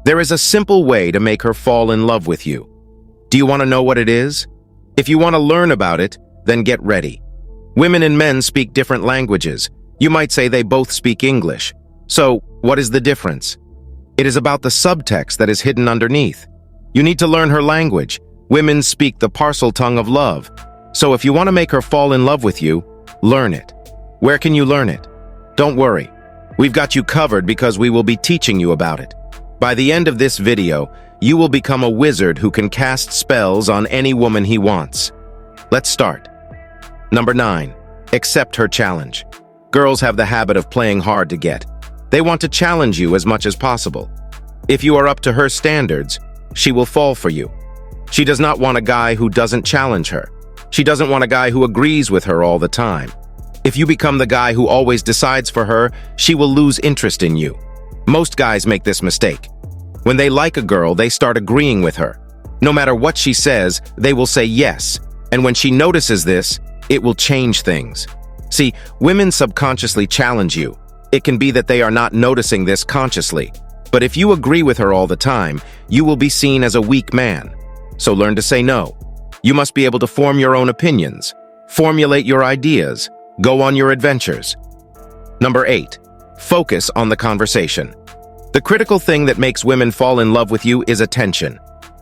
There is a simple way to make her fall in love with you. Do you want to know what it is? If you want to learn about it, then get ready. Women and men speak different languages. You might say they both speak English. So, what is the difference? It is about the subtext that is hidden underneath. You need to learn her language. Women speak the parcel tongue of love. So if you want to make her fall in love with you, learn it. Where can you learn it? Don't worry. We've got you covered because we will be teaching you about it. By the end of this video, you will become a wizard who can cast spells on any woman he wants. Let's start. Number 9. Accept her challenge. Girls have the habit of playing hard to get. They want to challenge you as much as possible. If you are up to her standards, she will fall for you. She does not want a guy who doesn't challenge her. She doesn't want a guy who agrees with her all the time. If you become the guy who always decides for her, she will lose interest in you. Most guys make this mistake. When they like a girl, they start agreeing with her. No matter what she says, they will say yes. And when she notices this, it will change things. See, women subconsciously challenge you. It can be that they are not noticing this consciously. But if you agree with her all the time, you will be seen as a weak man. So learn to say no. You must be able to form your own opinions, formulate your ideas, go on your adventures. Number 8. Focus on the conversation. The critical thing that makes women fall in love with you is attention.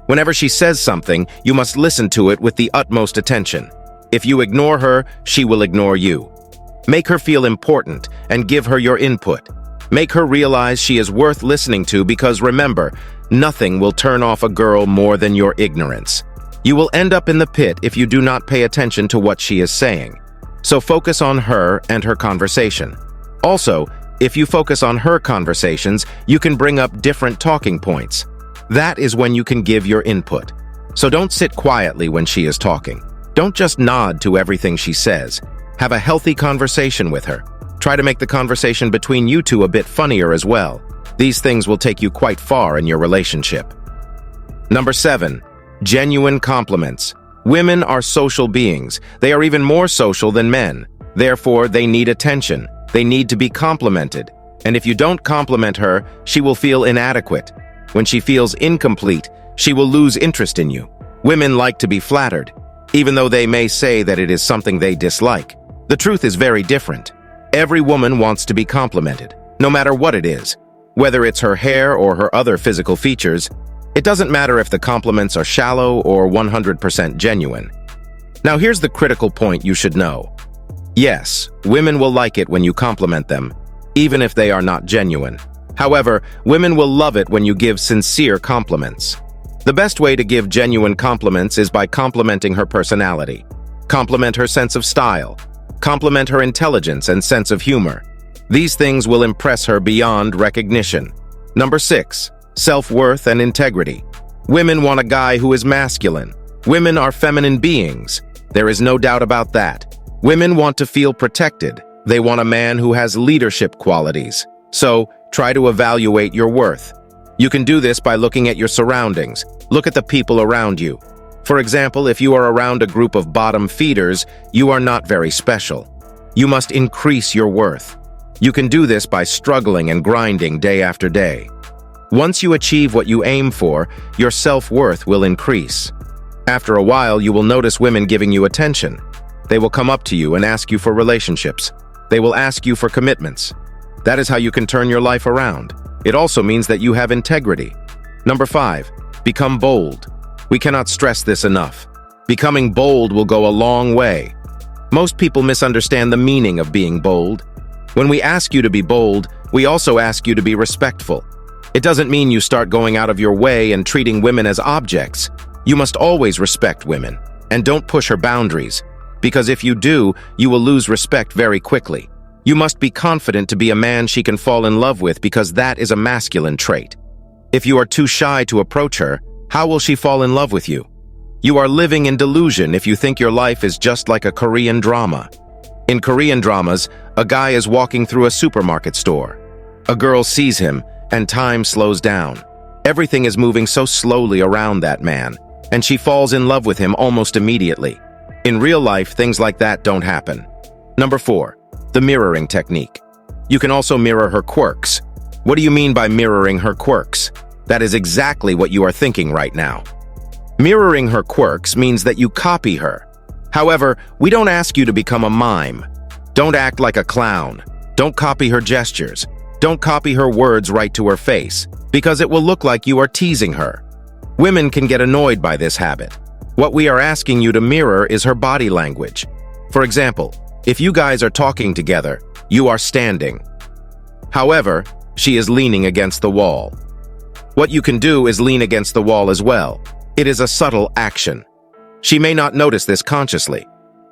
Whenever she says something, you must listen to it with the utmost attention. If you ignore her, she will ignore you. Make her feel important and give her your input. Make her realize she is worth listening to because remember, nothing will turn off a girl more than your ignorance. You will end up in the pit if you do not pay attention to what she is saying. So focus on her and her conversation. Also, if you focus on her conversations, you can bring up different talking points. That is when you can give your input. So don't sit quietly when she is talking. Don't just nod to everything she says. Have a healthy conversation with her. Try to make the conversation between you two a bit funnier as well. These things will take you quite far in your relationship. Number 7. Genuine compliments. Women are social beings. They are even more social than men. Therefore, they need attention. They need to be complimented. And if you don't compliment her, she will feel inadequate. When she feels incomplete, she will lose interest in you. Women like to be flattered, even though they may say that it is something they dislike. The truth is very different. Every woman wants to be complimented, no matter what it is. Whether it's her hair or her other physical features, it doesn't matter if the compliments are shallow or 100% genuine. Now here's the critical point you should know. Yes, women will like it when you compliment them, even if they are not genuine. However, women will love it when you give sincere compliments. The best way to give genuine compliments is by complimenting her personality. Compliment her sense of style. Compliment her intelligence and sense of humor. These things will impress her beyond recognition. Number 6. Self-worth and integrity. Women want a guy who is masculine. Women are feminine beings. There is no doubt about that. Women want to feel protected. They want a man who has leadership qualities. So, try to evaluate your worth. You can do this by looking at your surroundings. Look at the people around you. For example, if you are around a group of bottom feeders, you are not very special. You must increase your worth. You can do this by struggling and grinding day after day. Once you achieve what you aim for, your self-worth will increase. After a while, you will notice women giving you attention. They will come up to you and ask you for relationships. They will ask you for commitments. That is how you can turn your life around. It also means that you have integrity. Number 5. Become bold. We cannot stress this enough. Becoming bold will go a long way. Most people misunderstand the meaning of being bold. When we ask you to be bold, we also ask you to be respectful. It doesn't mean you start going out of your way and treating women as objects. You must always respect women, and don't push her boundaries, because if you do, you will lose respect very quickly. You must be confident to be a man she can fall in love with because that is a masculine trait. If you are too shy to approach her, how will she fall in love with you? You are living in delusion if you think your life is just like a Korean drama. In Korean dramas, a guy is walking through a supermarket store. A girl sees him, and time slows down. Everything is moving so slowly around that man, and she falls in love with him almost immediately. In real life, things like that don't happen. Number 4. The mirroring technique. You can also mirror her quirks. What do you mean by mirroring her quirks? That is exactly what you are thinking right now. Mirroring her quirks means that you copy her. However, we don't ask you to become a mime. Don't act like a clown. Don't copy her gestures. Don't copy her words right to her face, because it will look like you are teasing her. Women can get annoyed by this habit. What we are asking you to mirror is her body language. For example, if you guys are talking together, you are standing. However, she is leaning against the wall. What you can do is lean against the wall as well. It is a subtle action. She may not notice this consciously,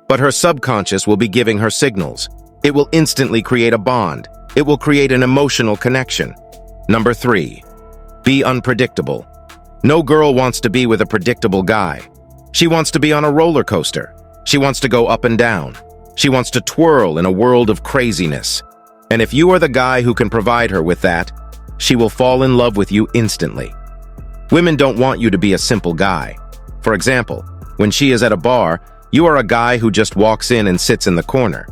but her subconscious will be giving her signals. It will instantly create a bond. It will create an emotional connection. Number 3, be unpredictable. No girl wants to be with a predictable guy. She wants to be on a roller coaster. She wants to go up and down. She wants to twirl in a world of craziness. And if you are the guy who can provide her with that, she will fall in love with you instantly. Women don't want you to be a simple guy. For example, when she is at a bar, you are a guy who just walks in and sits in the corner.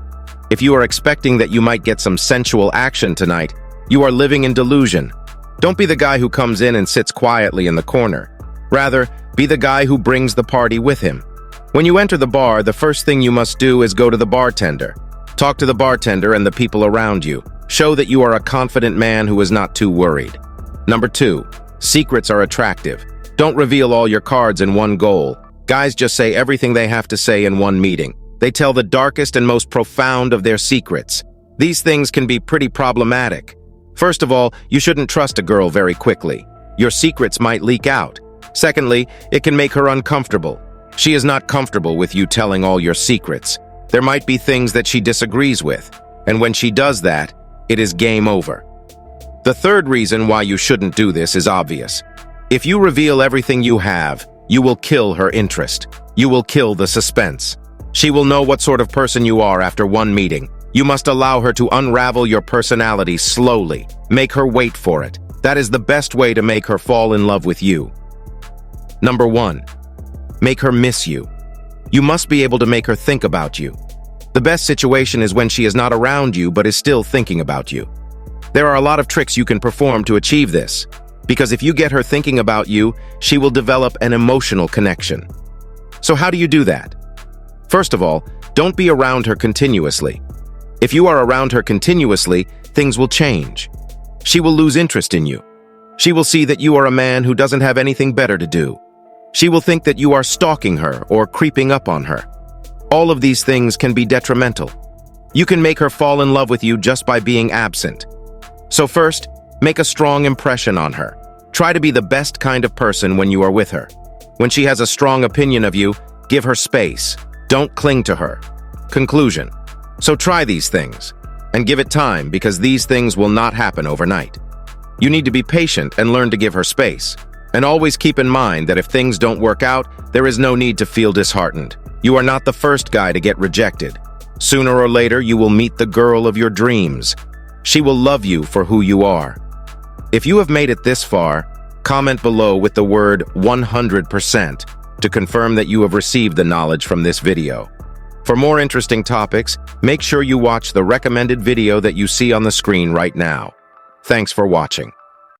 If you are expecting that you might get some sensual action tonight, you are living in delusion. Don't be the guy who comes in and sits quietly in the corner. Rather, be the guy who brings the party with him. When you enter the bar, the first thing you must do is go to the bartender. Talk to the bartender and the people around you. Show that you are a confident man who is not too worried. Number 2, secrets are attractive. Don't reveal all your cards in one goal. Guys just say everything they have to say in one meeting. They tell the darkest and most profound of their secrets. These things can be pretty problematic. First of all, you shouldn't trust a girl very quickly. Your secrets might leak out. Secondly, it can make her uncomfortable. She is not comfortable with you telling all your secrets. There might be things that she disagrees with, and when she does that, it is game over. The third reason why you shouldn't do this is obvious. If you reveal everything you have, you will kill her interest. You will kill the suspense. She will know what sort of person you are after one meeting. You must allow her to unravel your personality slowly. Make her wait for it. That is the best way to make her fall in love with you. Number 1, make her miss you. You must be able to make her think about you. The best situation is when she is not around you but is still thinking about you. There are a lot of tricks you can perform to achieve this, because if you get her thinking about you, she will develop an emotional connection. So how do you do that? First of all, don't be around her continuously. If you are around her continuously, things will change. She will lose interest in you. She will see that you are a man who doesn't have anything better to do. She will think that you are stalking her or creeping up on her. All of these things can be detrimental. You can make her fall in love with you just by being absent. So first, make a strong impression on her. Try to be the best kind of person when you are with her. When she has a strong opinion of you, give her space. Don't cling to her. Conclusion. So try these things, and give it time because these things will not happen overnight. You need to be patient and learn to give her space. And always keep in mind that if things don't work out, there is no need to feel disheartened. You are not the first guy to get rejected. Sooner or later, you will meet the girl of your dreams. She will love you for who you are. If you have made it this far, comment below with the word 100% to confirm that you have received the knowledge from this video. For more interesting topics, make sure you watch the recommended video that you see on the screen right now. Thanks for watching.